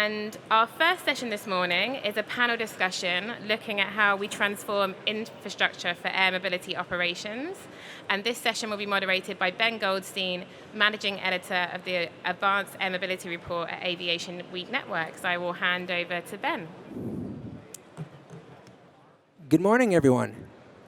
And our first session this morning is a panel discussion looking at how we transform infrastructure for air mobility operations. And this session will be moderated by Ben Goldstein, Managing Editor of the Advanced Air Mobility Report at Aviation Week Network. So I will hand over to Ben. Good morning, everyone.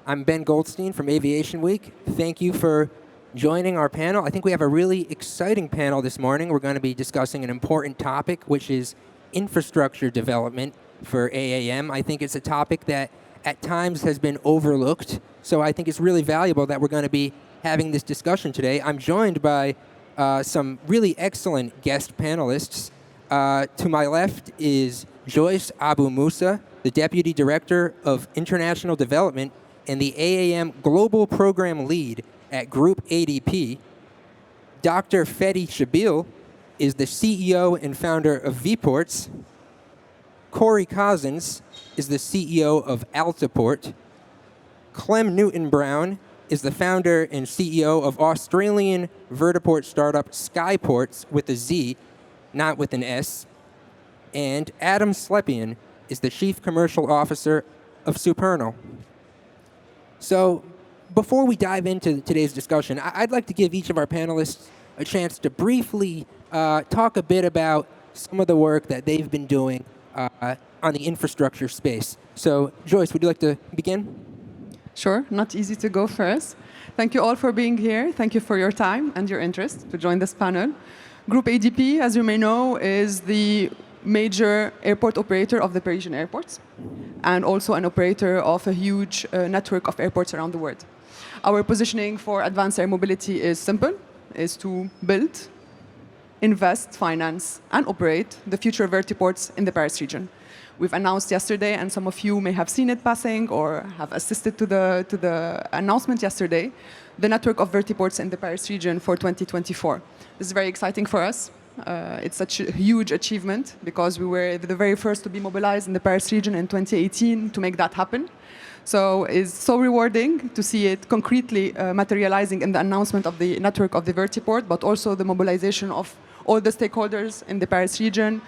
I'm Ben Goldstein from Aviation Week. Thank you for joining our panel. I think we have a really exciting panel this morning. We're going to be discussing an important topic, which is infrastructure development for AAM. I think it's a topic that at times has been overlooked, so I think it's really valuable that we're going to be having this discussion today. I'm joined by some really excellent guest panelists. To my left is Joyce Abou Moussa, the Deputy Director of International Development and the AAM Global Program Lead at Groupe ADP. Dr. Fedi Shabil is the CEO and founder of vertiports. Corey Cousins is the CEO of Altiport. Clem Newton-Brown is the founder and CEO of Australian vertiport startup Skyports with a Z, not with an S. And Adam Slepian is the Chief Commercial Officer of Supernal. So, before we dive into today's discussion, I'd like to give each of our panelists a chance to briefly talk a bit about some of the work that they've been doing on the infrastructure space. So, Joyce, would you like to begin? Sure, not easy to go first. Thank you all for being here. Thank you for your time and your interest to join this panel. Groupe ADP, as you may know, is the major airport operator of the Parisian airports and also an operator of a huge network of airports around the world. Our positioning for advanced air mobility is simple, is to build, invest, finance, and operate the future vertiports in the Paris region. We've announced yesterday, and some of you may have seen it passing or have assisted to the announcement yesterday, the network of vertiports in the Paris region for 2024. This is very exciting for us. It's such a huge achievement because we were the very first to be mobilized in the Paris region in 2018 to make that happen. So it's so rewarding to see it concretely materializing in the announcement of the network of the vertiport, but also the mobilization of all the stakeholders in the Paris region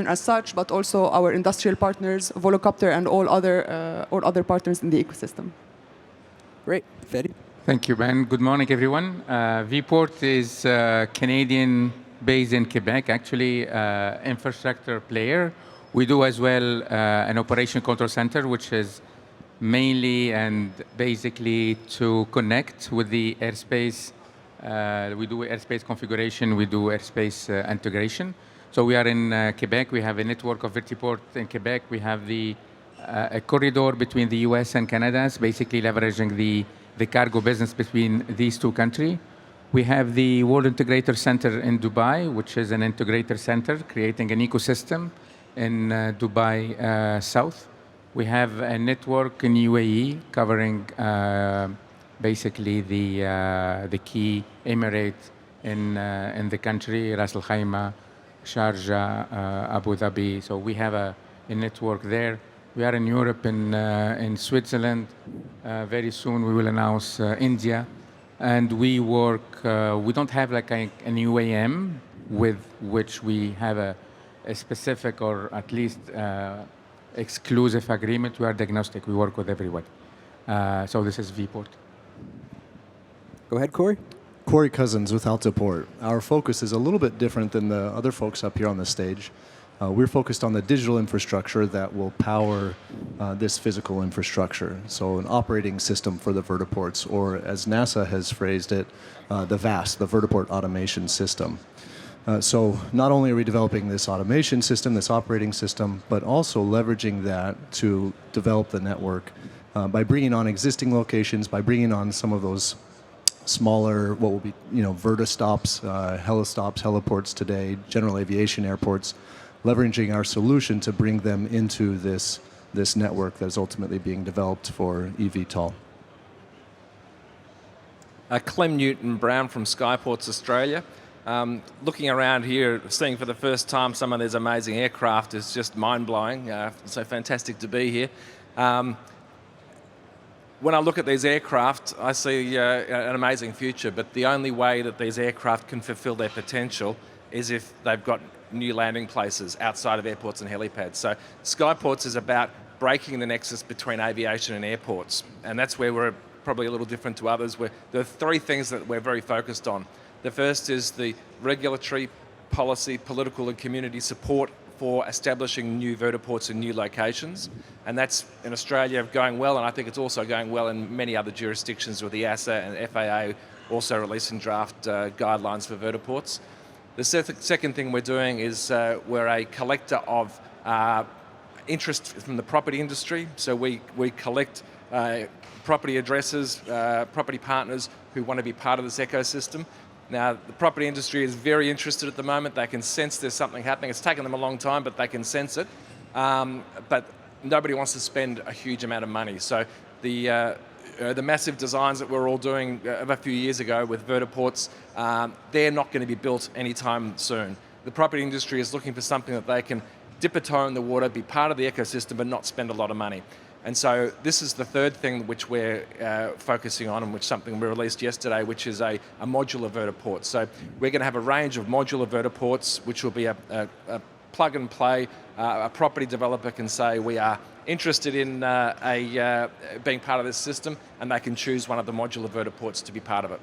as such, but also our industrial partners, Volocopter, and all other partners in the ecosystem. Great. Fedi? Thank you, Ben. Good morning, everyone. Vertiport is Canadian based in Quebec, actually infrastructure player. We do as well an operation control center, which is mainly and basically to connect with the airspace. We do airspace configuration, we do airspace integration. So we are in Quebec, we have a network of vertiport in Quebec. We have a corridor between the US and Canada, basically leveraging the cargo business between these two countries. We have the World Integrator Center in Dubai, which is an integrator center creating an ecosystem in Dubai South. We have a network in UAE covering basically the key emirates in the country, Ras Al Khaimah, Sharjah, Abu Dhabi. So we have a network there. We are in Europe, in Switzerland. Very soon we will announce India. And we work, we don't have like an UAM with which we have a specific or at least exclusive agreement. We are diagnostic, we work with everyone. So this is vertiport. Go ahead, Corey. Corey Cousins with Altiport. Our focus is a little bit different than the other folks up here on the stage. We're focused on the digital infrastructure that will power this physical infrastructure. So an operating system for the vertiports, or as NASA has phrased it, the VAS, the Vertiport Automation System. So not only are we developing this automation system, this operating system, but also leveraging that to develop the network by bringing on existing locations, by bringing on some of those smaller, what will be, vertistops, helistops, heliports today, general aviation airports, leveraging our solution to bring them into this network that is ultimately being developed for eVTOL. Clem Newton-Brown from Skyports Australia. Looking around here, seeing for the first time some of these amazing aircraft is just mind-blowing. So fantastic to be here. When I look at these aircraft, I see an amazing future, but the only way that these aircraft can fulfill their potential is if they've got new landing places outside of airports and helipads. So Skyports is about breaking the nexus between aviation and airports. And that's where we're probably a little different to others. There are three things that we're very focused on. The first is the regulatory, policy, political and community support for establishing new vertiports in new locations. And that's in Australia going well, and I think it's also going well in many other jurisdictions with the EASA and FAA also releasing draft guidelines for vertiports. The second thing we're doing is we're a collector of interest from the property industry. So we collect property addresses, property partners who want to be part of this ecosystem. Now, the property industry is very interested at the moment. They can sense there's something happening. It's taken them a long time, but they can sense it. But nobody wants to spend a huge amount of money. So the massive designs that we're all doing a few years ago with vertiports, they're not going to be built anytime soon. The property industry is looking for something that they can dip a toe in the water, be part of the ecosystem, but not spend a lot of money. And so this is the third thing which we're focusing on, and which something we released yesterday, which is a modular vertiport. So we're going to have a range of modular vertiports, which will be a plug and play. A property developer can say, we are interested in being part of this system, and they can choose one of the modular vertiports to be part of it.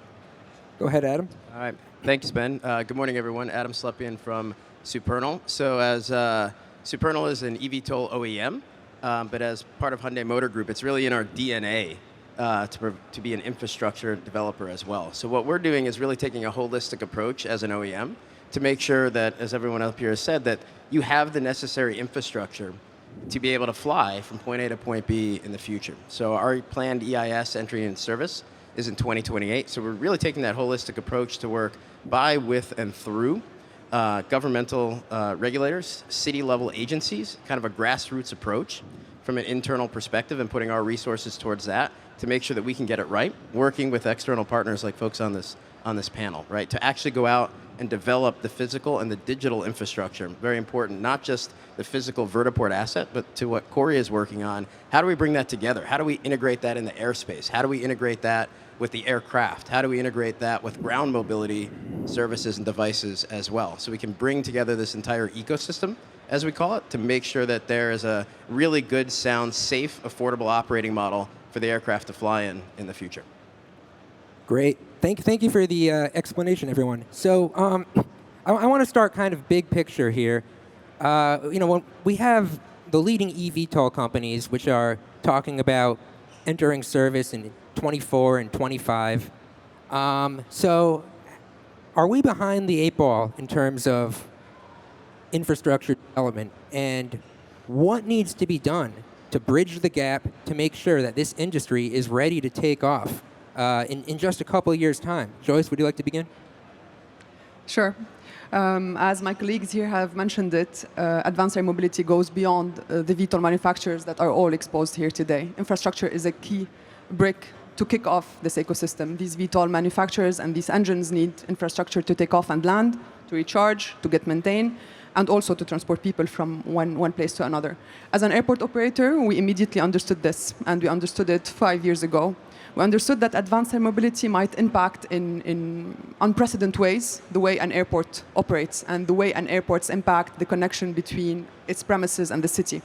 Go ahead, Adam. All right. Thanks, Ben. Good morning, everyone. Adam Slepian from Supernal. So as Supernal is an eVTOL OEM, but as part of Hyundai Motor Group, it's really in our DNA to be an infrastructure developer as well. So what we're doing is really taking a holistic approach as an OEM to make sure that, as everyone up here has said, that you have the necessary infrastructure to be able to fly from point A to point B in the future. So our planned EIS entry in service is in 2028. So we're really taking that holistic approach to work by, with, and through governmental regulators, city-level agencies, kind of a grassroots approach from an internal perspective, and putting our resources towards that to make sure that we can get it right, working with external partners like folks on this panel, right, to actually go out and develop the physical and the digital infrastructure. Very important, not just the physical vertiport asset, but to what Corey is working on. How do we bring that together? How do we integrate that in the airspace? How do we integrate that with the aircraft? How do we integrate that with ground mobility services and devices as well? So we can bring together this entire ecosystem, as we call it, to make sure that there is a really good, sound, safe, affordable operating model for the aircraft to fly in the future. Great. Thank you for the explanation, everyone. So I want to start kind of big picture here. When we have the leading eVTOL companies, which are talking about entering service in 24 and 25. So are we behind the 8 ball in terms of infrastructure development? And what needs to be done to bridge the gap to make sure that this industry is ready to take off in just a couple of years' time? Joyce, would you like to begin? Sure. As my colleagues here have mentioned it, advanced air mobility goes beyond the VTOL manufacturers that are all exposed here today. Infrastructure is a key brick to kick off this ecosystem. These VTOL manufacturers and these engines need infrastructure to take off and land, to recharge, to get maintained, and also to transport people from one place to another. As an airport operator, we immediately understood this, and we understood it 5 years ago. We understood that advanced air mobility might impact in unprecedented ways the way an airport operates and the way an airport's impact the connection between its premises and the city.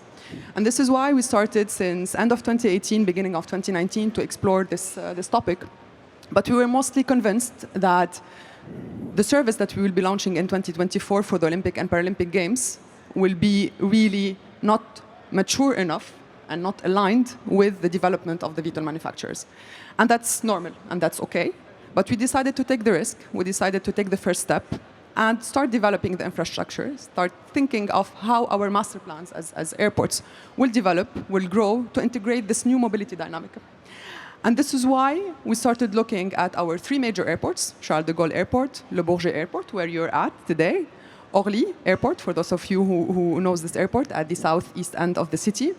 And this is why we started since end of 2018, beginning of 2019, to explore this topic. But we were mostly convinced that the service that we will be launching in 2024 for the Olympic and Paralympic Games will be really not mature enough and not aligned with the development of the VTOL manufacturers. And that's normal, and that's okay. But we decided to take the risk. We decided to take the first step and start developing the infrastructure, start thinking of how our master plans as airports will develop, will grow to integrate this new mobility dynamic. And this is why we started looking at our 3 major airports, Charles de Gaulle Airport, Le Bourget Airport, where you're at today, Orly Airport, for those of you who knows this airport, at the southeast end of the city,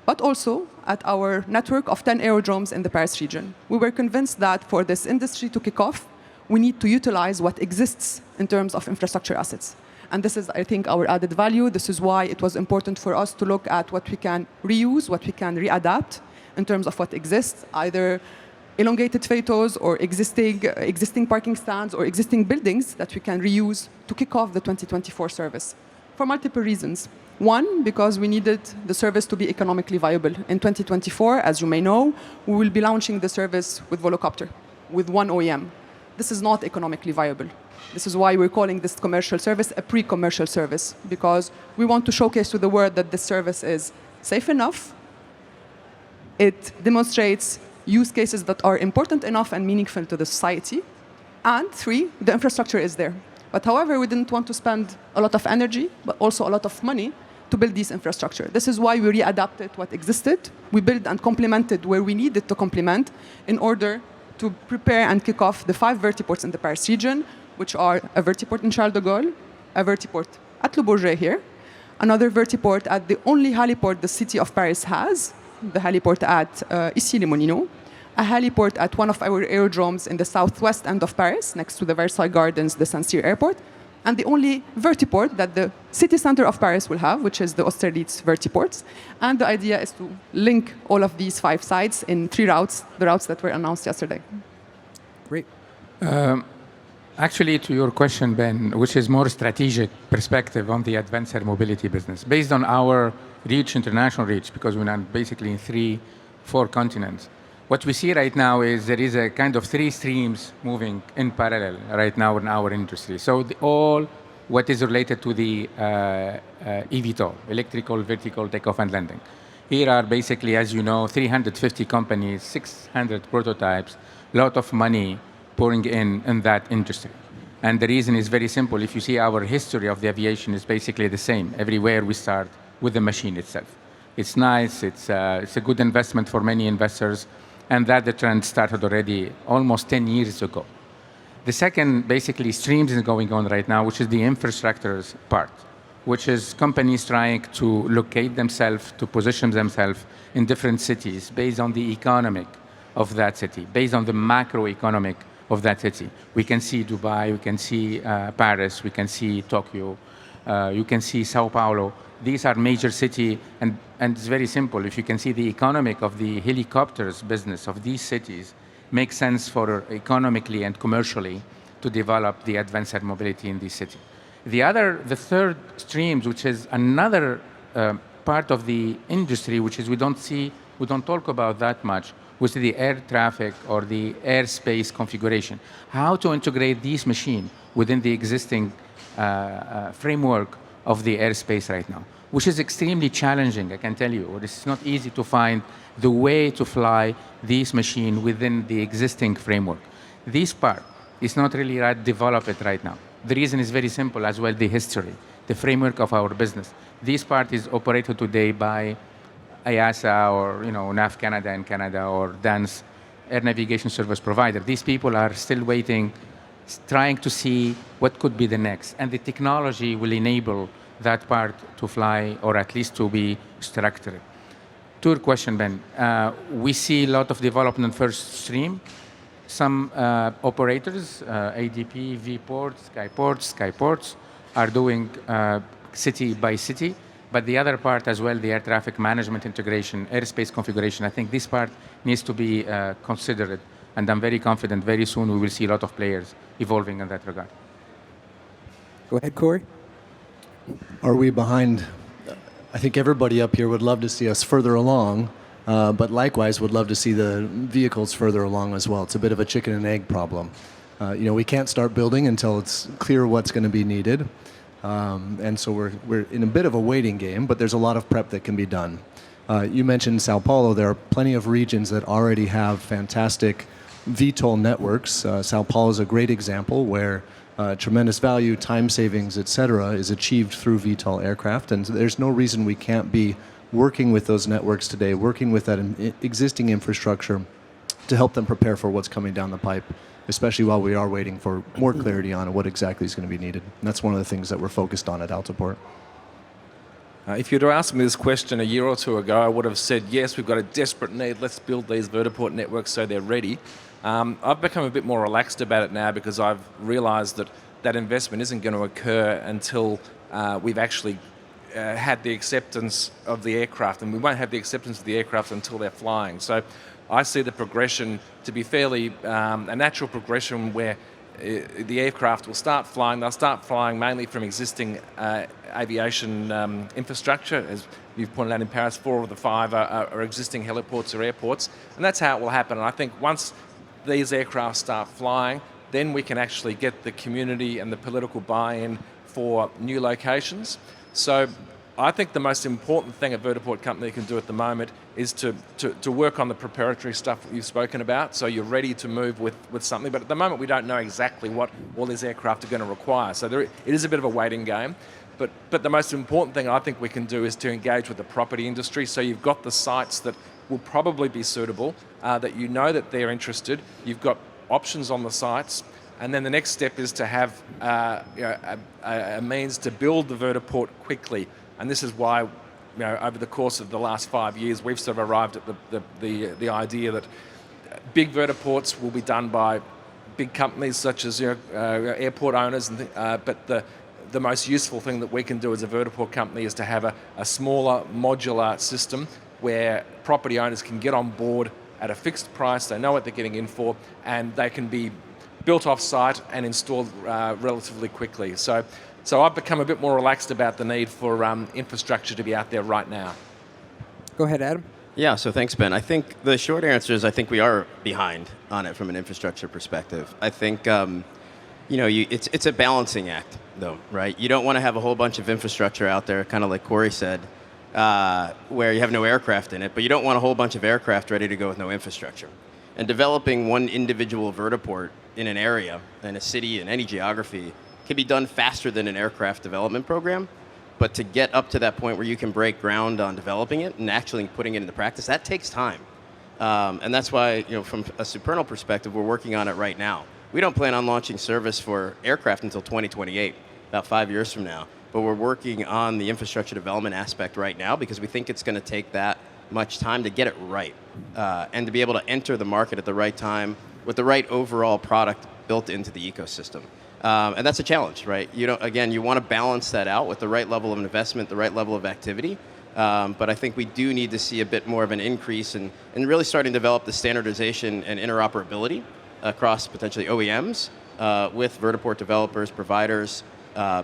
but also at our network of 10 aerodromes in the Paris region. We were convinced that for this industry to kick off, we need to utilize what exists in terms of infrastructure assets. And this is, I think, our added value. This is why it was important for us to look at what we can reuse, what we can readapt in terms of what exists, either elongated FATOs or existing parking stands or existing buildings that we can reuse to kick off the 2024 service for multiple reasons. One, because we needed the service to be economically viable. In 2024, as you may know, we will be launching the service with Volocopter, with one OEM. This is not economically viable. This is why we're calling this commercial service a pre-commercial service, because we want to showcase to the world that this service is safe enough. It demonstrates use cases that are important enough and meaningful to the society. And three, the infrastructure is there. But however, we didn't want to spend a lot of energy, but also a lot of money to build this infrastructure. This is why we readapted what existed. We built and complemented where we needed to complement in order to prepare and kick off the 5 vertiports in the Paris region, which are a vertiport in Charles de Gaulle, a vertiport at Le Bourget here, another vertiport at the only heliport the city of Paris has, the heliport at Issy-les-Moulineaux, a heliport at one of our aerodromes in the southwest end of Paris, next to the Versailles Gardens, the Saint-Cyr Airport, and the only vertiport that the city center of Paris will have, which is the Austerlitz vertiports. And the idea is to link all of these 5 sites in 3 routes, the routes that were announced yesterday. Great. Actually, to your question, Ben, which is more strategic perspective on the advanced air mobility business, based on our reach, international reach, because we're now basically in 4 continents. What we see right now is there is a kind of 3 streams moving in parallel right now in our industry. So all what is related to the eVTOL, electrical vertical takeoff and landing. Here are basically, as you know, 350 companies, 600 prototypes, a lot of money pouring in that industry. And the reason is very simple. If you see our history of the aviation is basically the same. Everywhere we start with the machine itself. It's nice, it's a good investment for many investors, and that the trend started already almost 10 years ago. The second basically streams is going on right now, which is the infrastructures part, which is companies trying to locate themselves, to position themselves in different cities based on the economic of that city, based on the macroeconomic of that city. We can see Dubai, we can see Paris, we can see Tokyo, you can see Sao Paulo. These are major cities, and it's very simple. If you can see the economic of the helicopters business of these cities, makes sense for economically and commercially to develop the advanced air mobility in this city. The third streams, which is another part of the industry, which is we don't talk about that much, which is the air traffic or the airspace configuration. How to integrate these machines within the existing framework of the airspace right now, which is extremely challenging, I can tell you. It's not easy to find the way to fly these machines within the existing framework. This part is not really developed right now. The reason is very simple as well, the history, the framework of our business. This part is operated today by IASA or NAV Canada in Canada or DANS, Air Navigation Service Provider. These people are still waiting, trying to see what could be the next. And the technology will enable that part to fly or at least to be structured. To your question, Ben, we see a lot of development first stream. Some operators, ADP, vPorts, Skyports, are doing city by city. But the other part as well, the air traffic management integration, airspace configuration, I think this part needs to be considered. And I'm very confident very soon we will see a lot of players evolving in that regard. Go ahead, Corey. Are we behind? I think everybody up here would love to see us further along, but likewise would love to see the vehicles further along as well. It's a bit of a chicken and egg problem. We can't start building until it's clear what's going to be needed. And so we're in a bit of a waiting game, but there's a lot of prep that can be done. You mentioned Sao Paulo. There are plenty of regions that already have fantastic VTOL networks. Sao Paulo is a great example where tremendous value, time savings, et cetera, is achieved through VTOL aircraft. And there's no reason we can't be working with those networks today, working with that existing infrastructure to help them prepare for what's coming down the pipe, especially while we are waiting for more clarity on what exactly is going to be needed. And that's one of the things that we're focused on at Altaport. If you'd have asked me this question a year or two ago, I would have said, yes, we've got a desperate need. Let's build these vertiport networks so they're ready. I've become a bit more relaxed about it now because I've realised that that investment isn't going to occur until we've actually had the acceptance of the aircraft, and we won't have the acceptance of the aircraft until they're flying. So I see the progression to be fairly a natural progression where the aircraft will start flying. They'll start flying mainly from existing aviation infrastructure. As you've pointed out in Paris, 4 of the 5 are existing heliports or airports. And that's how it will happen. And I think once these aircraft start flying, then we can actually get the community and the political buy-in for new locations. So I think the most important thing a vertiport company can do at the moment is to work on the preparatory stuff that you've spoken about, so you're ready to move with something. But at the moment, we don't know exactly what all these aircraft are going to require. So it is a bit of a waiting game. But the most important thing I think we can do is to engage with the property industry. So you've got the sites that will probably be suitable, that you know that they're interested. You've got options on the sites. And then the next step is to have a means to build the vertiport quickly. And this is why, over the course of the last 5 years, we've sort of arrived at the idea that big vertiports will be done by big companies such as airport owners. But the most useful thing that we can do as a vertiport company is to have a smaller modular system where property owners can get on board at a fixed price. They know what they're getting in for, and they can be built off-site and installed relatively quickly. So I've become a bit more relaxed about the need for infrastructure to be out there right now. Go ahead, Adam. Yeah, so thanks, Ben. I think the short answer is I think we are behind on it from an infrastructure perspective. I think it's a balancing act, though, right? You don't want to have a whole bunch of infrastructure out there, kind of like Corey said, where you have no aircraft in it, but you don't want a whole bunch of aircraft ready to go with no infrastructure. And developing one individual vertiport in an area, in a city, in any geography, can be done faster than an aircraft development program. But to get up to that point where you can break ground on developing it and actually putting it into practice, that takes time. And that's why, from a Supernal perspective, we're working on it right now. We don't plan on launching service for aircraft until 2028, about 5 years from now. But we're working on the infrastructure development aspect right now because we think it's going to take that much time to get it right and to be able to enter the market at the right time with the right overall product built into the ecosystem. And that's a challenge, right? You want to balance that out with the right level of investment, the right level of activity. But I think we do need to see a bit more of an increase in really starting to develop the standardization and interoperability across potentially OEMs with vertiport developers, providers,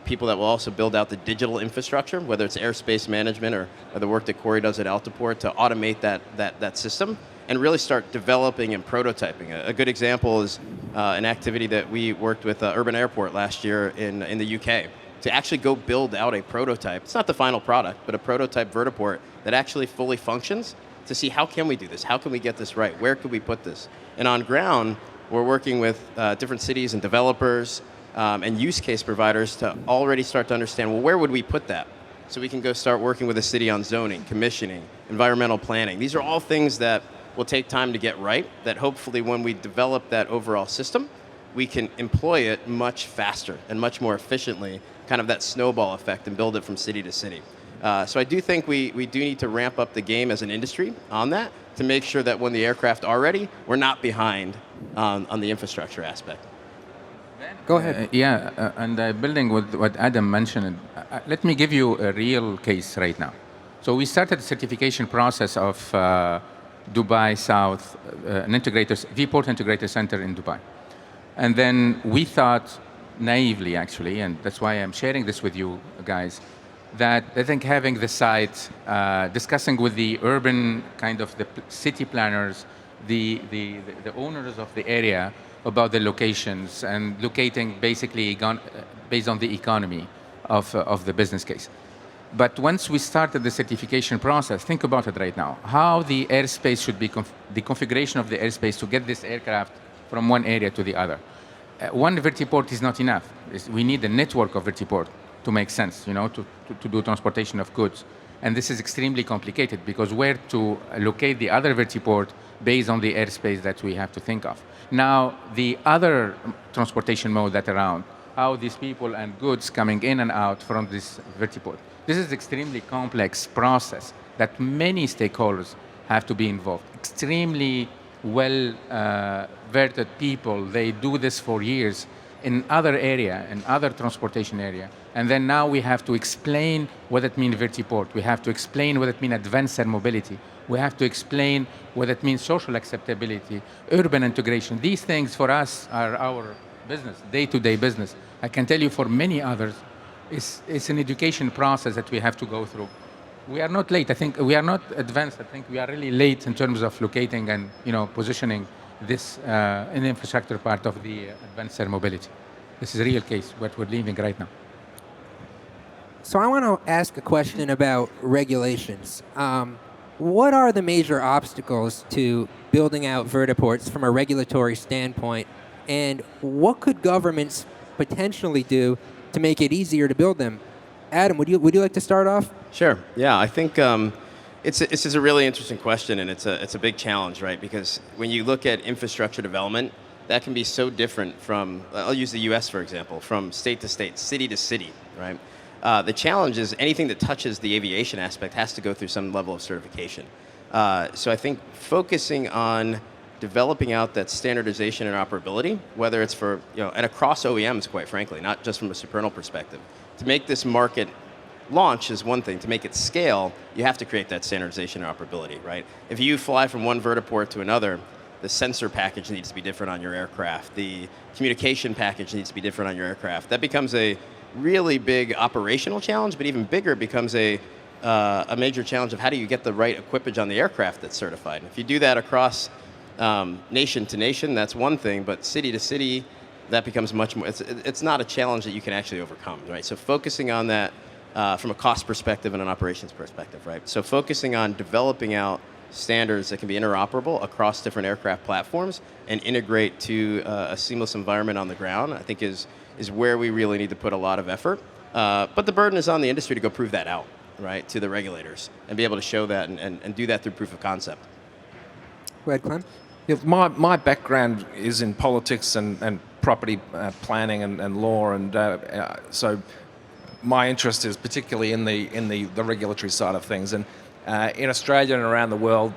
people that will also build out the digital infrastructure, whether it's airspace management or the work that Corey does at Altiport to automate that system and really start developing and prototyping. A good example is an activity that we worked with Urban Airport last year in the UK to actually go build out a prototype. It's not the final product, but a prototype vertiport that actually fully functions to see how can we do this? How can we get this right? Where could we put this? And on ground, we're working with different cities and developers and use case providers to already start to understand, well, where would we put that? So we can go start working with the city on zoning, commissioning, environmental planning. These are all things that will take time to get right, that hopefully when we develop that overall system, we can employ it much faster and much more efficiently, kind of that snowball effect and build it from city to city. So I do think we do need to ramp up the game as an industry on that to make sure that when the aircraft are ready, we're not behind on the infrastructure aspect. Go ahead. And building with what Adam mentioned, let me give you a real case right now. So we started the certification process of Dubai South, Vport Integrator Center in Dubai. And then we thought naively, actually, and that's why I'm sharing this with you guys, that I think having the site, discussing with the urban kind of the city planners, the owners of the area about the locations and locating basically based on the economy of the business case. But once we started the certification process, think about it right now, how the airspace should be, the configuration of the airspace to get this aircraft from one area to the other. One vertiport is not enough. We need a network of vertiport to make sense, to do transportation of goods. And this is extremely complicated because where to locate the other vertiport based on the airspace that we have to think of. Now, the other transportation mode that around, how these people and goods coming in and out from this vertiport. This is extremely complex process that many stakeholders have to be involved. Extremely well-vetted people, they do this for years in other area, in other transportation area. And then now we have to explain what it means vertiport. We have to explain what it means advanced air mobility. We have to explain what it means, social acceptability, urban integration. These things for us are our business, day-to-day business. I can tell you for many others, it's an education process that we have to go through. We are not late. I think we are not advanced. I think we are really late in terms of locating and positioning this in the infrastructure part of the advanced air mobility. This is a real case, what we're living right now. So I want to ask a question about regulations. What are the major obstacles to building out vertiports from a regulatory standpoint, and what could governments potentially do to make it easier to build them? Adam, would you like to start off? Sure. Yeah, I think it's a really interesting question, and it's a big challenge, right? Because when you look at infrastructure development, that can be so different from, I'll use the U.S. for example, from state to state, city to city, right? The challenge is anything that touches the aviation aspect has to go through some level of certification. So I think focusing on developing out that standardization and operability, whether it's for, and across OEMs, quite frankly, not just from a Supernal perspective, to make this market launch is one thing. To make it scale, you have to create that standardization and operability, right? If you fly from one vertiport to another, the sensor package needs to be different on your aircraft. The communication package needs to be different on your aircraft. That becomes a really big operational challenge, but even bigger becomes a major challenge of how do you get the right equipage on the aircraft that's certified. And if you do that across nation to nation, that's one thing, but city to city, that becomes much more, it's not a challenge that you can actually overcome, right? So focusing on that from a cost perspective and an operations perspective, right? So focusing on developing out standards that can be interoperable across different aircraft platforms and integrate to a seamless environment on the ground, I think is where we really need to put a lot of effort. But the burden is on the industry to go prove that out, right, to the regulators and be able to show that and do that through proof of concept. Go ahead, Clem. Yeah, my background is in politics and property planning and law, and so my interest is particularly in the regulatory side of things. And in Australia and around the world,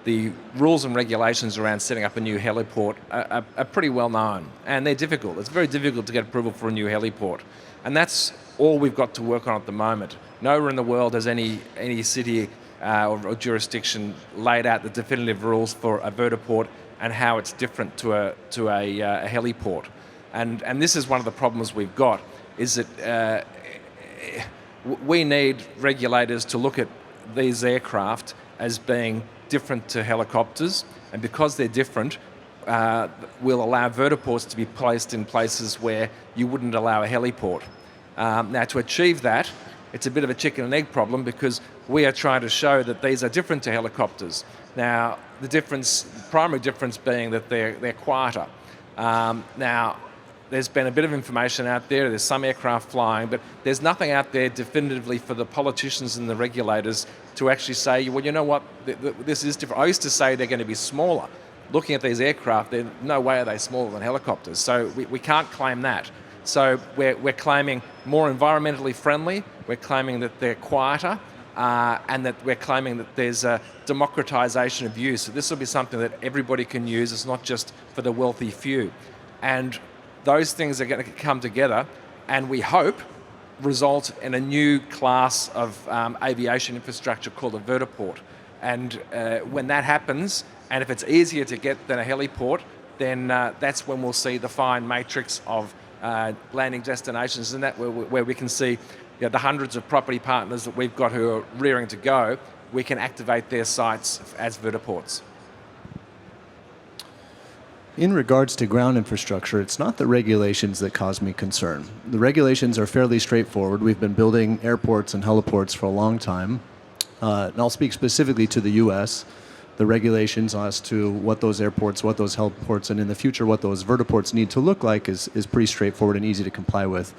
the rules and regulations around setting up a new heliport are pretty well known, and they're difficult. It's very difficult to get approval for a new heliport, and that's all we've got to work on at the moment. Nowhere in the world has any city or jurisdiction laid out the definitive rules for a vertiport and how it's different to a heliport. And this is one of the problems we've got, is that we need regulators to look at these aircraft as being different to helicopters, and because they're different, we'll allow vertiports to be placed in places where you wouldn't allow a heliport. Now, to achieve that, it's a bit of a chicken and egg problem, because we are trying to show that these are different to helicopters. Now, the primary difference being that they're quieter. Now, there's been a bit of information out there, there's some aircraft flying, but there's nothing out there definitively for the politicians and the regulators to actually say, well, you know what, this is different. I used to say they're going to be smaller. Looking at these aircraft, no way are they smaller than helicopters, so we can't claim that. So we're claiming more environmentally friendly, we're claiming that they're quieter, and that we're claiming that there's a democratization of use. So this will be something that everybody can use, it's not just for the wealthy few. And those things are going to come together, and we hope result in a new class of aviation infrastructure called a vertiport. And when that happens, and if it's easier to get than a heliport, then that's when we'll see the fine matrix of landing destinations, and that where we can see the hundreds of property partners that we've got who are rearing to go, we can activate their sites as vertiports. In regards to ground infrastructure, it's not the regulations that cause me concern. The regulations are fairly straightforward. We've been building airports and heliports for a long time. And I'll speak specifically to the US. The regulations as to what those airports, what those heliports, and in the future what those vertiports need to look like is pretty straightforward and easy to comply with.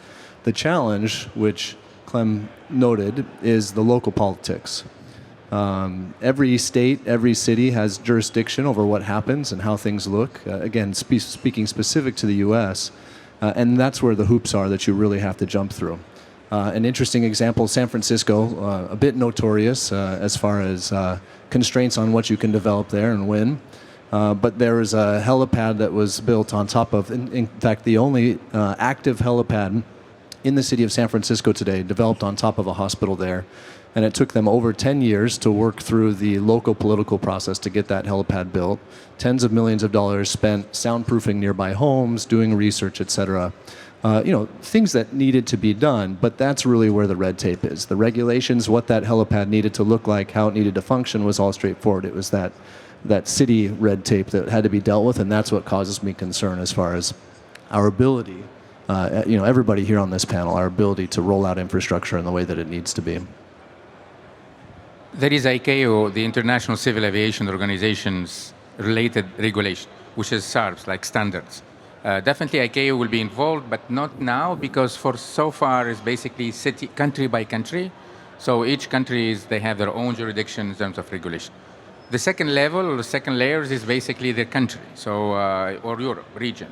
The challenge, which Clem noted, is the local politics. Every state, every city has jurisdiction over what happens and how things look. Again, speaking specific to the US, and that's where the hoops are that you really have to jump through. An interesting example, San Francisco, a bit notorious as far as constraints on what you can develop there and when. But there is a helipad that was built on top of, in fact, the only active helipad in the city of San Francisco today, developed on top of a hospital there. And it took them over 10 years to work through the local political process to get that helipad built. Tens of millions of dollars spent soundproofing nearby homes, doing research, et cetera. Things that needed to be done, but that's really where the red tape is. The regulations, what that helipad needed to look like, how it needed to function was all straightforward. It was that city red tape that had to be dealt with, and that's what causes me concern as far as our ability, everybody here on this panel, our ability to roll out infrastructure in the way that it needs to be. There is ICAO, the International Civil Aviation Organization's related regulation, which is SARBs, like standards. Definitely ICAO will be involved, but not now, because for so far it's basically country by country. So each country, they have their own jurisdiction in terms of regulation. The second level, or the second layers, is basically their country, or Europe region.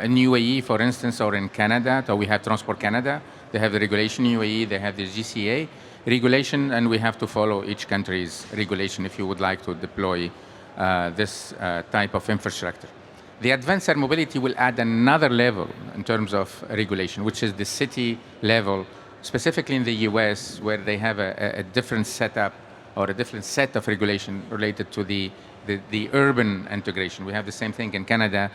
In UAE, for instance, or in Canada, so we have Transport Canada, they have the regulation. UAE, they have the GCA regulation, and we have to follow each country's regulation if you would like to deploy this type of infrastructure. The advanced air mobility will add another level in terms of regulation, which is the city level, specifically in the US, where they have a different setup or a different set of regulation related to the urban integration. We have the same thing in Canada,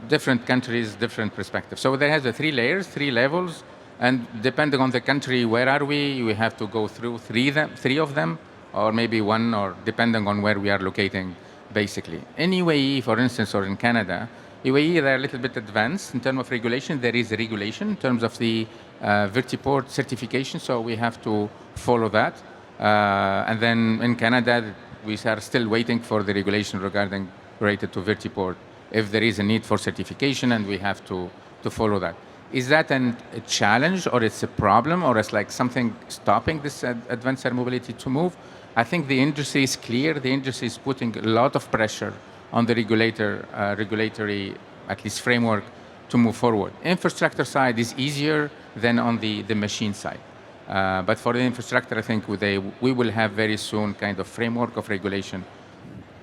different countries, different perspectives. So there has the 3 layers, 3 levels, and depending on the country, where are we have to go through three of them, or maybe 1, or depending on where we are locating. Basically, in UAE, for instance, or in Canada, UAE, they're a little bit advanced in terms of regulation. There is a regulation in terms of the vertiport certification, so we have to follow that. And then in Canada, we are still waiting for the regulation related to vertiport, if there is a need for certification, and we have to follow that. Is that a challenge, or it's a problem, or it's like something stopping this advanced air mobility to move? I think the industry is clear. The industry is putting a lot of pressure on the regulatory, at least framework, to move forward. Infrastructure side is easier than on the machine side. But for the infrastructure, I think we will have very soon kind of framework of regulation,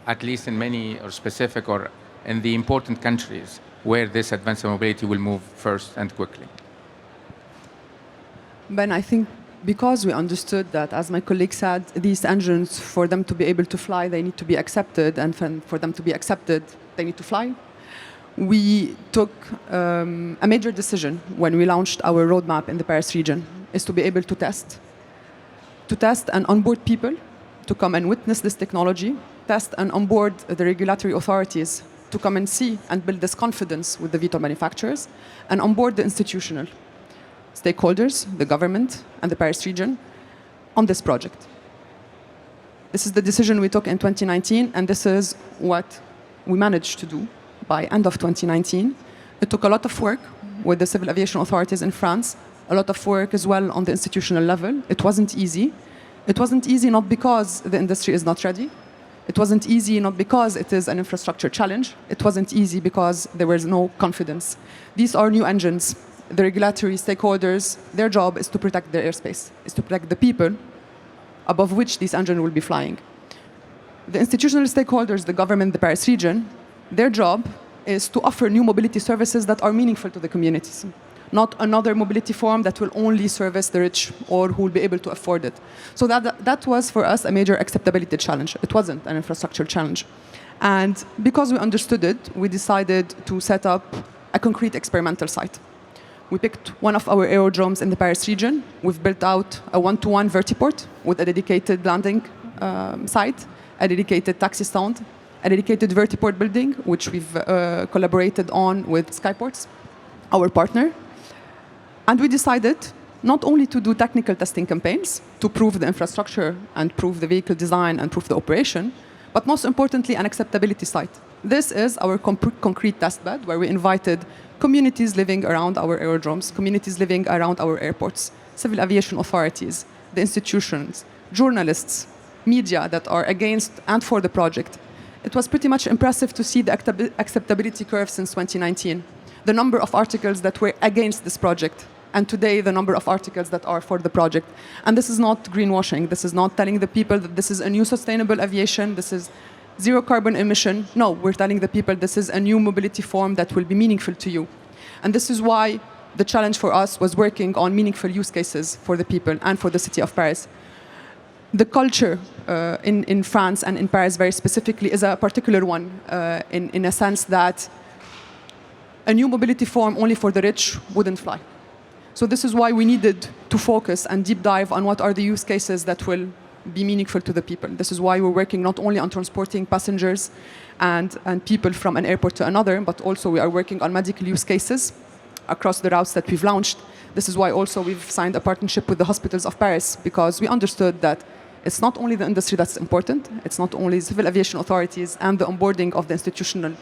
at least in many or specific or in the important countries where this advanced mobility will move first and quickly. Ben, I think because we understood that, as my colleague said, these engines, for them to be able to fly, they need to be accepted, and for them to be accepted, they need to fly. We took a major decision when we launched our roadmap in the Paris region, is to be able to test and onboard people to come and witness this technology, test and onboard the regulatory authorities to come and see and build this confidence with the VTOL manufacturers, and onboard the institutional stakeholders, the government, and the Paris region on this project. This is the decision we took in 2019, and this is what we managed to do by end of 2019. It took a lot of work with the civil aviation authorities in France, a lot of work as well on the institutional level. It wasn't easy. It wasn't easy not because the industry is not ready. It wasn't easy not because it is an infrastructure challenge. It wasn't easy because there was no confidence. These are new engines. The regulatory stakeholders, their job is to protect their airspace, is to protect the people above which these engines will be flying. The institutional stakeholders, the government, the Paris region, their job is to offer new mobility services that are meaningful to the communities, not another mobility form that will only service the rich or who will be able to afford it. So that was for us a major acceptability challenge. It wasn't an infrastructure challenge. And because we understood it, we decided to set up a concrete experimental site. We picked one of our aerodromes in the Paris region. We've built out a 1-to-1 vertiport with a dedicated landing site, a dedicated taxi stand, a dedicated vertiport building, which we've collaborated on with Skyports, our partner. And we decided not only to do technical testing campaigns to prove the infrastructure and prove the vehicle design and prove the operation, but most importantly, an acceptability site. This is our concrete test bed where we invited communities living around our aerodromes, communities living around our airports, civil aviation authorities, the institutions, journalists, media that are against and for the project. It was pretty much impressive to see the acceptability curve since 2019. The number of articles that were against this project, and today the number of articles that are for the project. And this is not greenwashing. This is not telling the people that this is a new sustainable aviation, this is zero carbon emission. No, we're telling the people this is a new mobility form that will be meaningful to you. And this is why the challenge for us was working on meaningful use cases for the people and for the city of Paris. The culture in France and in Paris very specifically is a particular one in a sense that a new mobility form only for the rich wouldn't fly. So this is why we needed to focus and deep dive on what are the use cases that will be meaningful to the people. This is why we're working not only on transporting passengers and people from an airport to another, but also we are working on medical use cases across the routes that we've launched. This is why also we've signed a partnership with the hospitals of Paris, because we understood that it's not only the industry that's important, it's not only civil aviation authorities and the onboarding of the institutional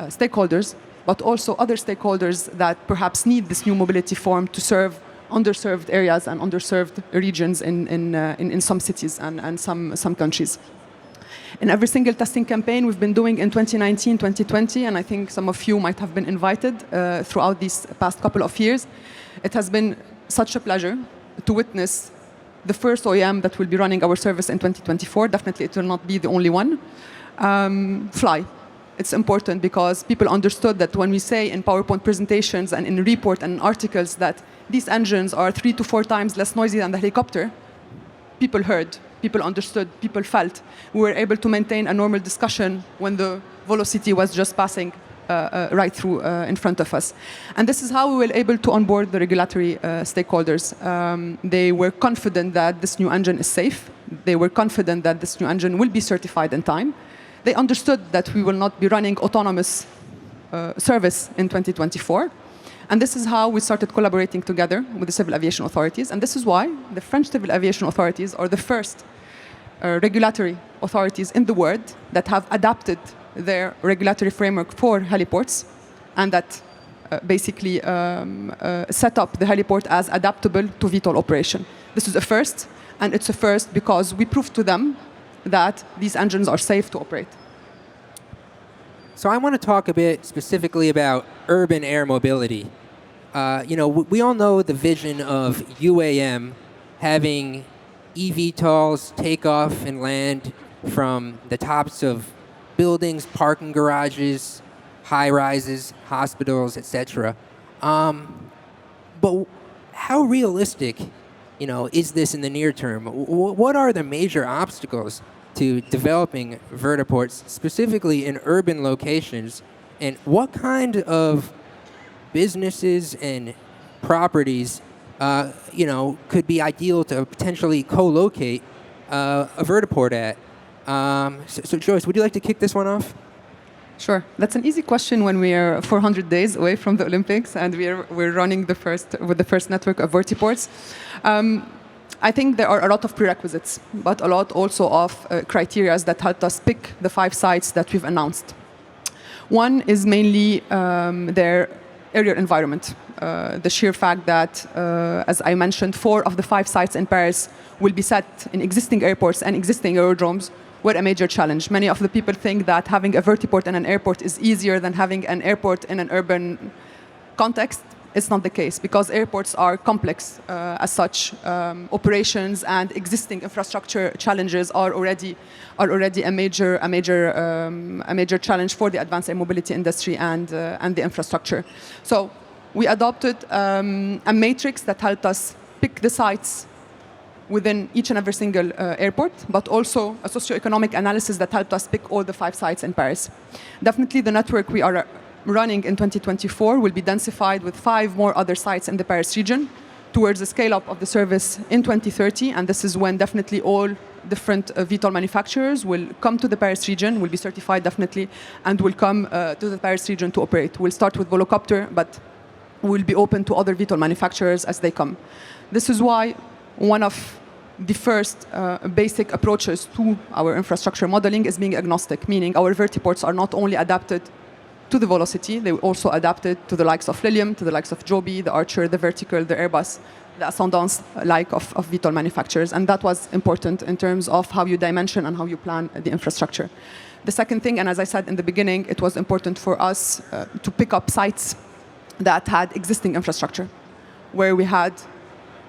stakeholders, but also other stakeholders that perhaps need this new mobility form to serve underserved areas and underserved regions in some cities and some countries. In every single testing campaign we've been doing in 2019, 2020, and I think some of you might have been invited throughout these past couple of years, it has been such a pleasure to witness the first OEM that will be running our service in 2024. Definitely it will not be the only one. Fly. It's important because people understood that when we say in PowerPoint presentations and in report and articles that these engines are 3 to 4 times less noisy than the helicopter, people heard, people understood, people felt. We were able to maintain a normal discussion when the velocity was just passing right through in front of us. And this is how we were able to onboard the regulatory stakeholders. They were confident that this new engine is safe. They were confident that this new engine will be certified in time. They understood that we will not be running autonomous service in 2024. And this is how we started collaborating together with the civil aviation authorities. And this is why the French civil aviation authorities are the first regulatory authorities in the world that have adapted their regulatory framework for heliports and that basically set up the heliport as adaptable to VTOL operation. This is a first, and it's a first because we proved to them that these engines are safe to operate. So I want to talk a bit specifically about urban air mobility. We all know the vision of UAM having eVTOLs take off and land from the tops of buildings, parking garages, high-rises, hospitals, etc. But how realistic, is this in the near term? What are the major obstacles to developing vertiports, specifically in urban locations? And what kind of businesses and properties, could be ideal to potentially co-locate a vertiport at? So Joyce, would you like to kick this one off? Sure. That's an easy question when we are 400 days away from the Olympics and we're running the first network of vertiports. I think there are a lot of prerequisites, but a lot also of criteria that helped us pick the 5 sites that we've announced. One is mainly their area environment. The sheer fact that, as I mentioned, 4 of the 5 sites in Paris will be set in existing airports and existing aerodromes were a major challenge. Many of the people think that having a vertiport in an airport is easier than having an airport in an urban context. It's not the case because airports are complex as such. Operations and existing infrastructure challenges are already a major challenge for the advanced air mobility industry and the infrastructure. So we adopted a matrix that helped us pick the sites within each and every single airport, but also a socioeconomic analysis that helped us pick all the 5 sites in Paris. Definitely the network we are running in 2024 will be densified with 5 more other sites in the Paris region towards the scale-up of the service in 2030, and this is when definitely all different VTOL manufacturers will come to the Paris region, will be certified definitely, and will come to the Paris region to operate. We'll start with Volocopter, but we'll be open to other VTOL manufacturers as they come. This is why one of the first basic approaches to our infrastructure modeling is being agnostic, meaning our vertiports are not only adapted to the velocity, they were also adapted to the likes of Lilium, to the likes of Joby, the Archer, the Vertical, the Airbus, the Ascendance like of VTOL manufacturers. And that was important in terms of how you dimension and how you plan the infrastructure. The second thing, and as I said in the beginning, it was important for us to pick up sites that had existing infrastructure, where we had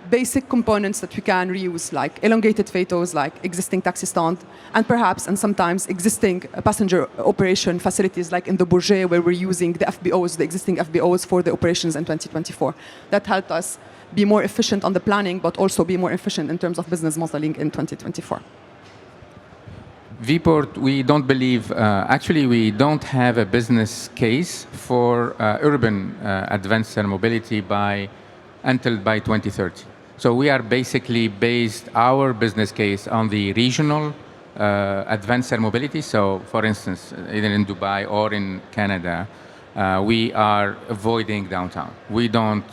basic components that we can reuse, like elongated FATOs, like existing taxi stand, and perhaps, and sometimes, existing passenger operation facilities, like in the Bourget, where we're using the FBOs, the existing FBOs for the operations in 2024. That helped us be more efficient on the planning, but also be more efficient in terms of business modeling in 2024. Vport, we don't believe, actually we don't have a business case for urban advanced air mobility until by 2030. So we are basically based our business case on the regional advanced air mobility. So for instance, either in Dubai or in Canada, we are avoiding downtown. We don't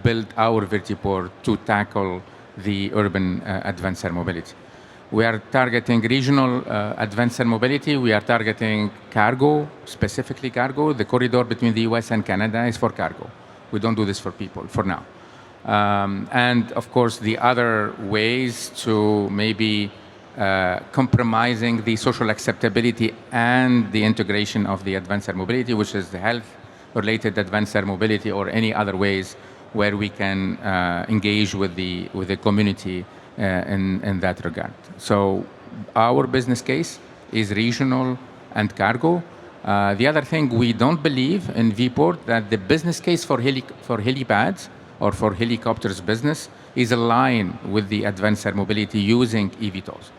build our vertiport to tackle the urban advanced air mobility. We are targeting regional advanced air mobility. We are targeting cargo, specifically cargo. The corridor between the US and Canada is for cargo. We don't do this for people for now. And of course, the other ways to maybe compromising the social acceptability and the integration of the advanced air mobility, which is the health-related advanced air mobility, or any other ways where we can engage with the community in that regard. So our business case is regional and cargo. The other thing, we don't believe in Vport that the business case for helipads or for helicopters business is aligned with the advanced air mobility using eVTOLs.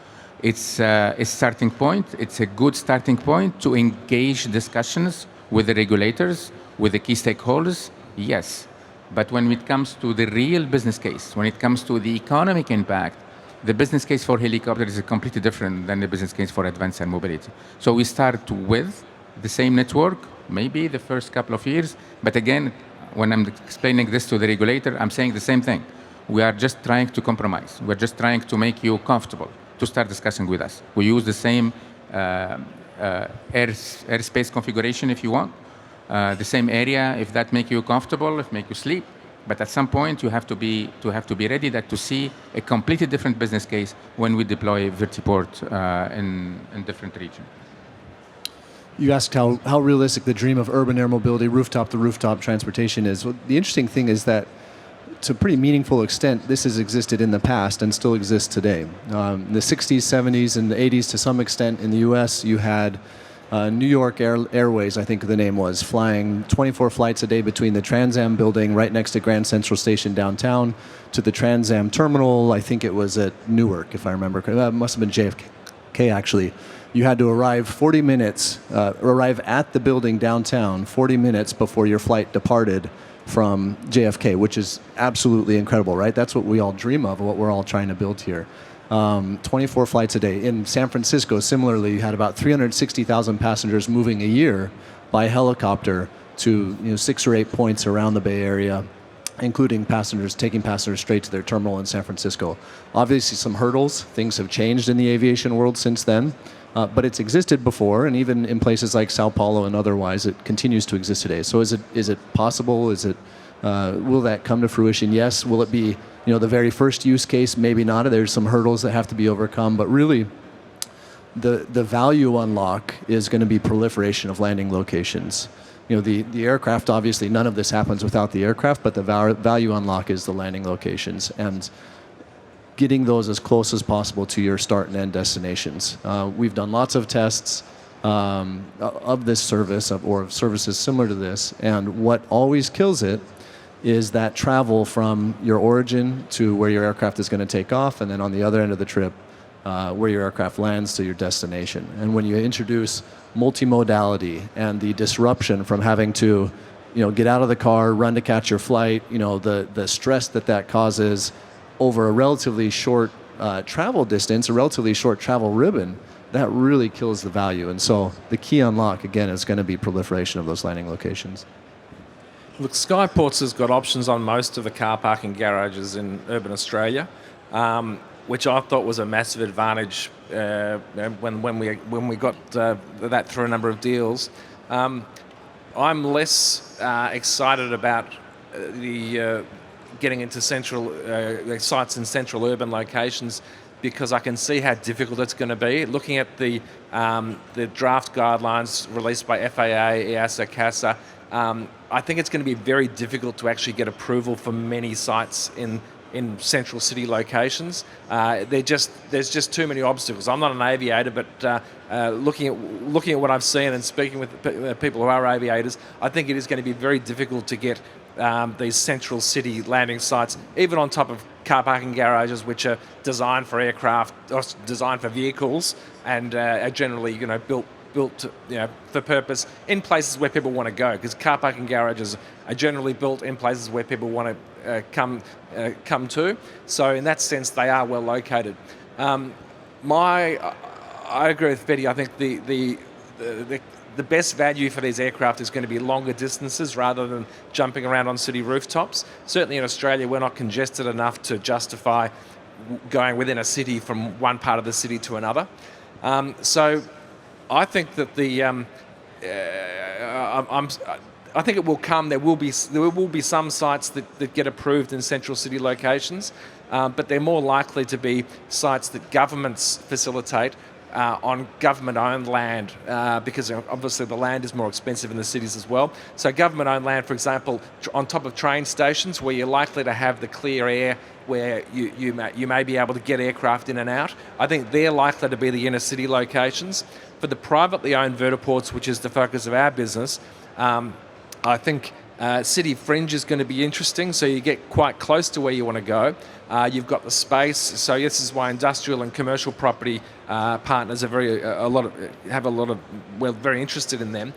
It's a starting point. It's a good starting point to engage discussions with the regulators, with the key stakeholders, yes. But when it comes to the real business case, when it comes to the economic impact, the business case for helicopters is completely different than the business case for advanced air mobility. So we start with the same network, maybe the first couple of years, but again, when I'm explaining this to the regulator, I'm saying the same thing. We are just trying to compromise. We're just trying to make you comfortable to start discussing with us. We use the same airspace configuration if you want, the same area if that make you comfortable, if make you sleep. But at some point you have to be ready to see a completely different business case when we deploy vertiport in different regions. You asked how realistic the dream of urban air mobility, rooftop-to-rooftop transportation is. Well, the interesting thing is that to a pretty meaningful extent, this has existed in the past and still exists today. In the 60s, 70s, and the 80s, to some extent in the US, you had New York Airways, I think the name was, flying 24 flights a day between the Trans Am building right next to Grand Central Station downtown to the Trans Am terminal. I think it was at Newark, if I remember correctly. It must have been JFK, actually. You had to arrive arrive at the building downtown 40 minutes before your flight departed from JFK, which is absolutely incredible, right? That's what we all dream of, what we're all trying to build here. 24 flights a day. In San Francisco, similarly, you had about 360,000 passengers moving a year by helicopter to 6 or 8 points around the Bay Area, including taking passengers straight to their terminal in San Francisco. Obviously, some hurdles. Things have changed in the aviation world since then. But it's existed before, and even in places like Sao Paulo and otherwise, it continues to exist today. So is it possible? Will that come to fruition? Yes. Will it be the very first use case? Maybe not. There's some hurdles that have to be overcome. But really, the value unlock is going to be proliferation of landing locations. The aircraft, obviously, none of this happens without the aircraft, but the value unlock is the landing locations. And getting those as close as possible to your start and end destinations. We've done lots of tests of this service or of services similar to this, and what always kills it is that travel from your origin to where your aircraft is going to take off, and then on the other end of the trip, where your aircraft lands to your destination. And when you introduce multimodality and the disruption from having to get out of the car, run to catch your flight, the stress that causes over a relatively short travel distance, a relatively short travel ribbon, that really kills the value. And so the key unlock, again, is going to be proliferation of those landing locations. Look, Skyports has got options on most of the car parking garages in urban Australia, which I thought was a massive advantage when we got that through a number of deals. I'm less excited about the getting into central sites in central urban locations, because I can see how difficult it's going to be. Looking at the draft guidelines released by FAA, EASA, CASA, I think it's going to be very difficult to actually get approval for many sites in in central city locations. There's just too many obstacles. I'm not an aviator, but looking at what I've seen and speaking with people who are aviators, I think it is going to be very difficult to get these central city landing sites, even on top of car parking garages, which are designed for aircraft, or designed for vehicles, and are generally, built for purpose in places where people want to go. Because car parking garages are generally built in places where people want to come to. So in that sense, they are well located. I agree with Betty. I think the best value for these aircraft is going to be longer distances rather than jumping around on city rooftops. Certainly in Australia, we're not congested enough to justify going within a city from one part of the city to another. So I think that I think it will come. There will be some sites that get approved in central city locations, but they're more likely to be sites that governments facilitate on government-owned land, because obviously the land is more expensive in the cities as well. So government-owned land, for example, on top of train stations where you're likely to have the clear air where you may be able to get aircraft in and out. I think they're likely to be the inner city locations. For the privately owned vertiports, which is the focus of our business, I think city fringe is going to be interesting, so you get quite close to where you want to go. You've got the space, so this is why industrial and commercial property partners are very interested in them,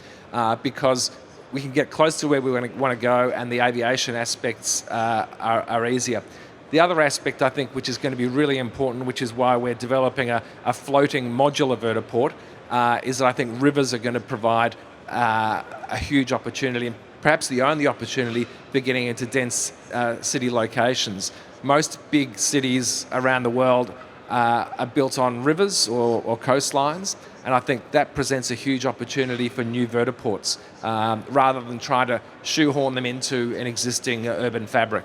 because we can get close to where we want to go, and the aviation aspects are easier. The other aspect, I think, which is going to be really important, which is why we're developing a floating modular vertiport, is that I think rivers are going to provide a huge opportunity, and perhaps the only opportunity for getting into dense city locations. Most big cities around the world are built on rivers or coastlines, and I think that presents a huge opportunity for new vertiports, rather than trying to shoehorn them into an existing urban fabric.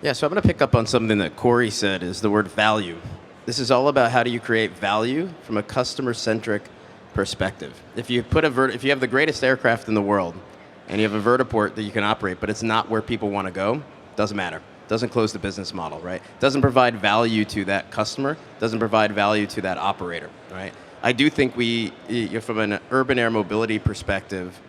Yeah, so I'm going to pick up on something that Corey said, is the word value. This is all about how do you create value from a customer-centric perspective. If you have the greatest aircraft in the world and you have a vertiport that you can operate, but it's not where people want to go, doesn't matter. Doesn't close the business model, right? Doesn't provide value to that customer, doesn't provide value to that operator, right? I do think from an urban air mobility perspective,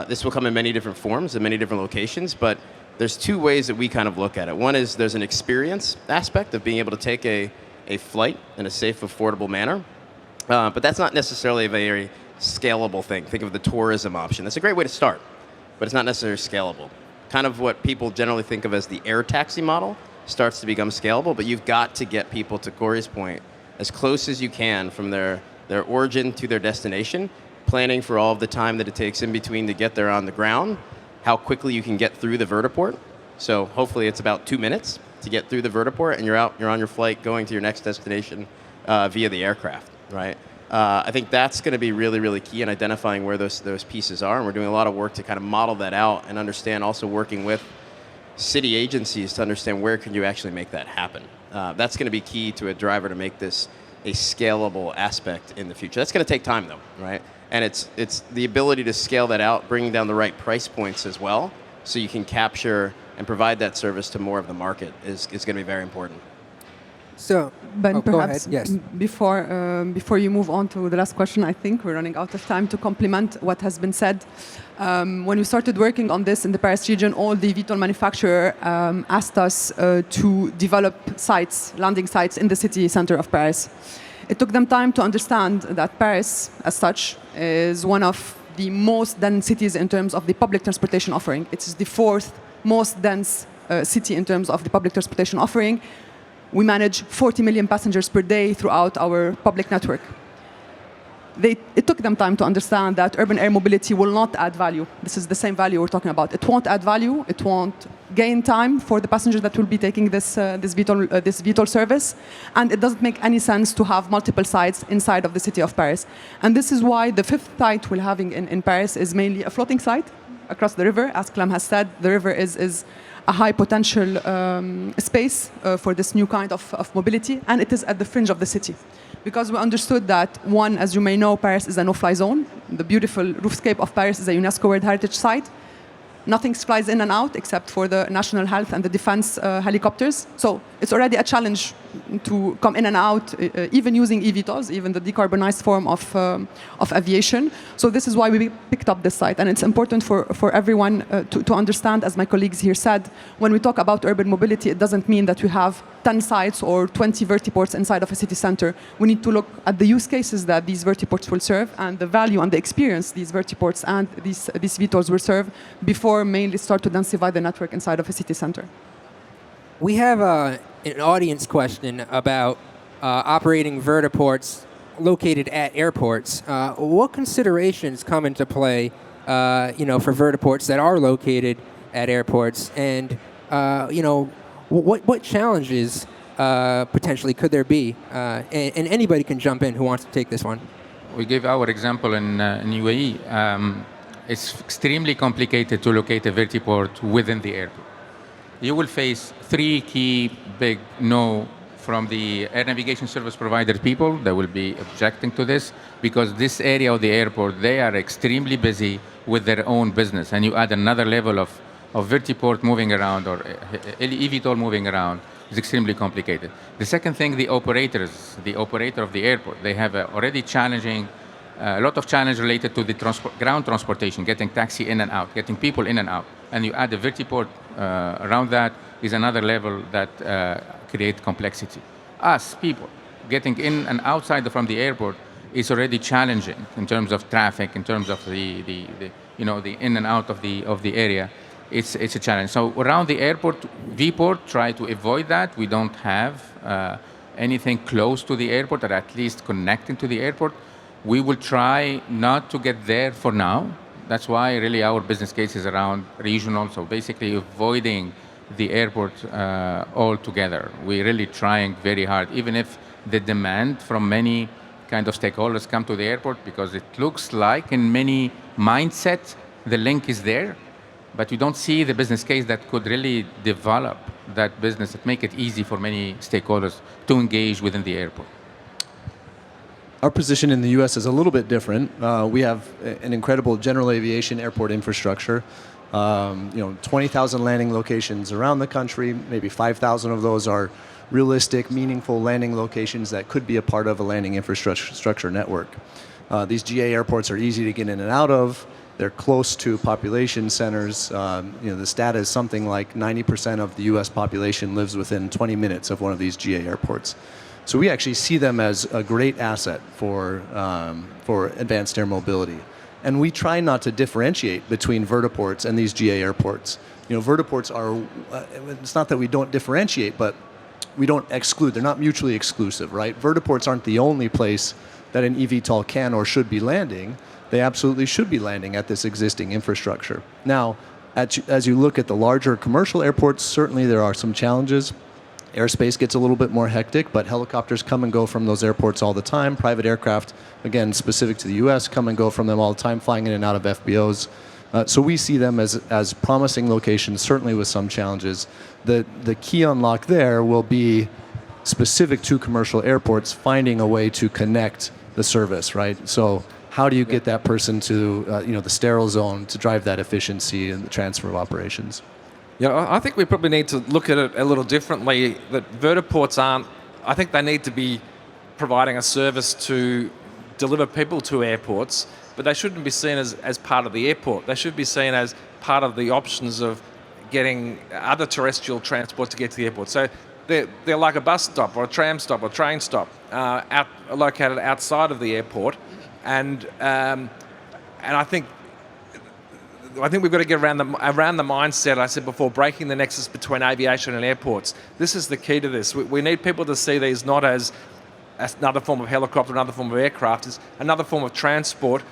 this will come in many different forms in many different locations, but there's two ways that we kind of look at it. One is there's an experience aspect of being able to take a flight in a safe, affordable manner. But that's not necessarily a very scalable thing. Think of the tourism option. That's a great way to start, but it's not necessarily scalable. Kind of what people generally think of as the air taxi model starts to become scalable, but you've got to get people, to Corey's point, as close as you can from their origin to their destination, planning for all of the time that it takes in between to get there on the ground, how quickly you can get through the vertiport. So hopefully it's about 2 minutes to get through the vertiport, and you're on your flight going to your next destination via the aircraft. Right, I think that's going to be really, really key in identifying where those pieces are, and we're doing a lot of work to kind of model that out and understand. Also working with city agencies to understand where can you actually make that happen. That's going to be key to a driver to make this a scalable aspect in the future. That's going to take time, though, right? And it's the ability to scale that out, bringing down the right price points as well, so you can capture and provide that service to more of the market is going to be very important. So, Ben, perhaps go ahead. Yes. Before you move on to the last question, I think we're running out of time to complement what has been said. When we started working on this in the Paris region, all the VTOL manufacturer asked us to develop landing sites in the city center of Paris. It took them time to understand that Paris, as such, is one of the most dense cities in terms of the public transportation offering. It is the fourth most dense city in terms of the public transportation offering. We manage 40 million passengers per day throughout our public network. It took them time to understand that urban air mobility will not add value. This is the same value we're talking about. It won't add value. It won't gain time for the passengers that will be taking this VTOL service. And it doesn't make any sense to have multiple sites inside of the city of Paris. And this is why the fifth site we're having in Paris is mainly a floating site across the river. As Clem has said, the river is a high potential space for this new kind of mobility, and it is at the fringe of the city. Because we understood that, one, as you may know, Paris is a no-fly zone. The beautiful roofscape of Paris is a UNESCO World Heritage Site. nothing flies in and out except for the national health and the defense helicopters. So it's already a challenge to come in and out, even using eVTOLs, even the decarbonized form of aviation. So this is why we picked up this site. And it's important for everyone to understand, as my colleagues here said, when we talk about urban mobility, it doesn't mean that we have 10 sites or 20 vertiports inside of a city center. We need to look at the use cases that these vertiports will serve and the value and the experience these vertiports and these VTOLs will serve before mainly start to densify the network inside of a city center. We have an audience question about operating vertiports located at airports. What considerations come into play, for vertiports that are located at airports, and what challenges potentially could there be? And anybody can jump in who wants to take this one. We gave our example in UAE. It's extremely complicated to locate a vertiport within the airport. You will face 3 key big no from the air navigation service provider people that will be objecting to this, because this area of the airport, they are extremely busy with their own business, and you add another level of vertiport moving around or eVTOL moving around is extremely complicated. The second thing, the operator of the airport, they have already a lot of challenge related to the ground transportation, getting taxi in and out, getting people in and out. And you add a vertiport around that is another level that creates complexity. Us, people, getting in and outside from the airport is already challenging in terms of traffic, in terms of the in and out of the area. It's a challenge. So around the airport, Vport try to avoid that. We don't have anything close to the airport, or at least connecting to the airport. We will try not to get there for now. That's why really our business case is around regional, so basically avoiding the airport altogether. We're really trying very hard, even if the demand from many kind of stakeholders come to the airport, because it looks like in many mindsets the link is there, but you don't see the business case that could really develop that business, that make it easy for many stakeholders to engage within the airport. Our position in the U.S. is a little bit different. We have an incredible general aviation airport infrastructure. 20,000 landing locations around the country. Maybe 5,000 of those are realistic, meaningful landing locations that could be a part of a landing infrastructure network. These GA airports are easy to get in and out of. They're close to population centers. The stat is something like 90% of the U.S. population lives within 20 minutes of one of these GA airports. So we actually see them as a great asset for advanced air mobility. And we try not to differentiate between vertiports and these GA airports. Vertiports are, it's not that we don't differentiate, but we don't exclude. They're not mutually exclusive, right? Vertiports aren't the only place that an eVTOL can or should be landing. They absolutely should be landing at this existing infrastructure. Now, as you look at the larger commercial airports, certainly there are some challenges. Airspace gets a little bit more hectic, but helicopters come and go from those airports all the time. Private aircraft, again, specific to the U.S., come and go from them all the time, flying in and out of FBOs. So we see them as promising locations, certainly with some challenges. The key unlock there will be specific to commercial airports, finding a way to connect the service, right? So how do you get that person to the sterile zone to drive that efficiency and the transfer of operations? Yeah, I think we probably need to look at it a little differently. That vertiports I think they need to be providing a service to deliver people to airports, but they shouldn't be seen as part of the airport. They should be seen as part of the options of getting other terrestrial transport to get to the airport. So they're like a bus stop or a tram stop or train stop located outside of the airport, and I think we've got to get around the mindset I said before, breaking the nexus between aviation and airports. This is the key to this. We need people to see these not as another form of helicopter, another form of aircraft, as another form of transport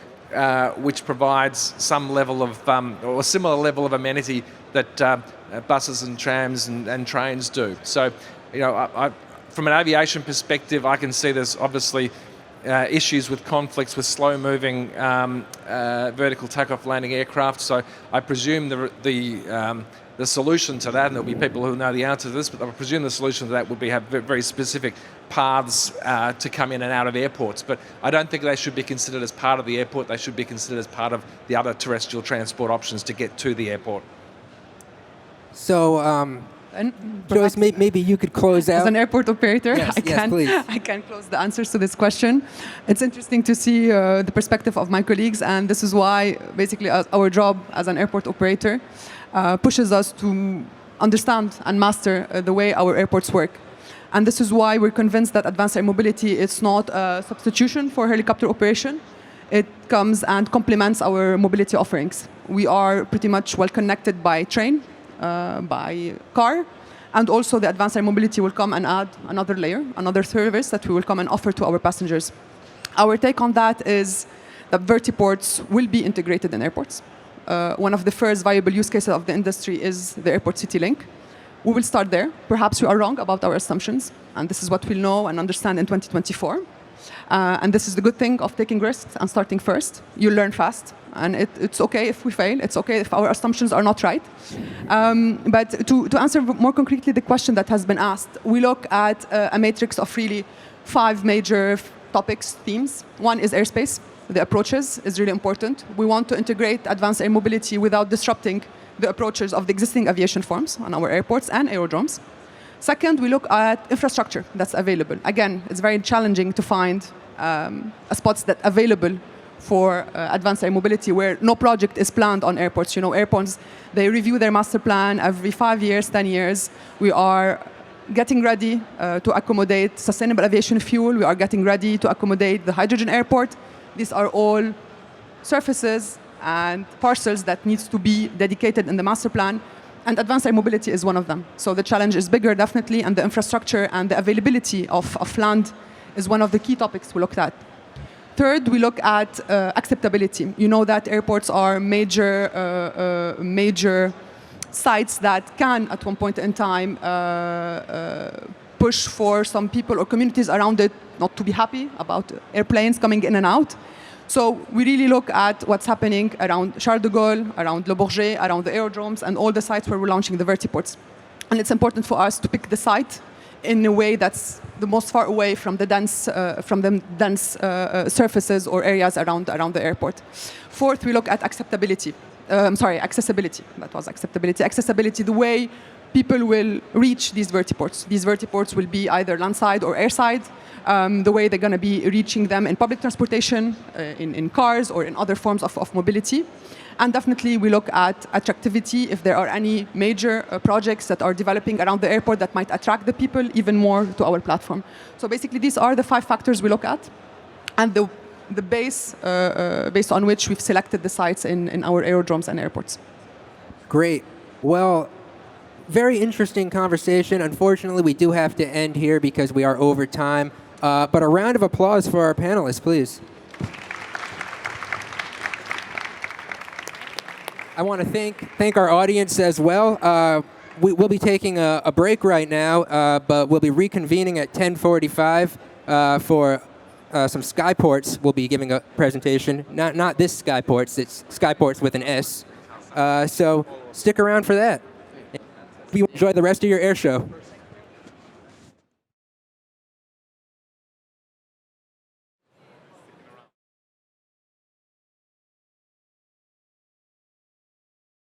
which provides some level of, or a similar level of amenity that buses and trams and trains do. So, from an aviation perspective, I can see there's obviously issues with conflicts with slow-moving vertical takeoff landing aircraft. So I presume the the solution to that, and there'll be people who know the answer to this, but I presume the solution to that would be have very specific paths to come in and out of airports. But I don't think they should be considered as part of the airport. They should be considered as part of the other terrestrial transport options to get to the airport. So, And Joyce, maybe you could close out. as an airport operator, Yes, yes, please. I can close the answers to this question. It's interesting to see the perspective of my colleagues, and this is why basically our job as an airport operator pushes us to understand and master the way our airports work. And this is why we're convinced that advanced air mobility is not a substitution for helicopter operation. It comes and complements our mobility offerings. We are pretty much well connected by train, by car, and also the advanced air mobility will come and add another layer, another service that we will come and offer to our passengers. Our take on that is that vertiports will be integrated in airports. One of the first viable use cases of the industry is the airport city link. We will start there. Perhaps we are wrong about our assumptions, and this is what we'll know and understand in 2024. And this is the good thing of taking risks and starting first. You learn fast, and it's okay if we fail. It's okay if our assumptions are not right. But to answer more concretely the question that has been asked, we look at a matrix of really 5 major topics, themes. One is airspace. The approaches is really important. We want to integrate advanced air mobility without disrupting the approaches of the existing aviation forms on our airports and aerodromes. Second, we look at infrastructure that's available. Again, it's very challenging to find spots that are available for advanced air mobility where no project is planned on airports. You know, airports, they review their master plan every 5 years, 10 years. We are getting ready to accommodate sustainable aviation fuel. We are getting ready to accommodate the hydrogen airport. These are all surfaces and parcels that needs to be dedicated in the master plan. And advanced air mobility is one of them. So the challenge is bigger, definitely, and the infrastructure and the availability of land is one of the key topics we looked at. Third, we look at acceptability. You know that airports are major sites that can, at one point in time, push for some people or communities around it not to be happy about airplanes coming in and out. So we really look at what's happening around Charles de Gaulle, around Le Bourget, around the aerodromes, and all the sites where we're launching the vertiports. And it's important for us to pick the site in a way that's the most far away from the dense surfaces or areas around the airport. Fourth, we look at accessibility. That was acceptability. Accessibility, the way people will reach these vertiports. These vertiports will be either landside or airside. The way they're going to be reaching them in public transportation, in cars, or in other forms of mobility. And definitely we look at attractivity, if there are any major projects that are developing around the airport that might attract the people even more to our platform. So basically these are the 5 factors we look at, and the base based on which we've selected the sites in our aerodromes and airports. Great. Well, very interesting conversation. Unfortunately, we do have to end here because we are over time. But a round of applause for our panelists, please. I want to thank our audience as well. We'll be taking a break right now, but we'll be reconvening at 10:45 for some Skyports. We'll be giving a presentation. Not this Skyports, it's Skyports with an S. So stick around for that. Hope you enjoy the rest of your air show.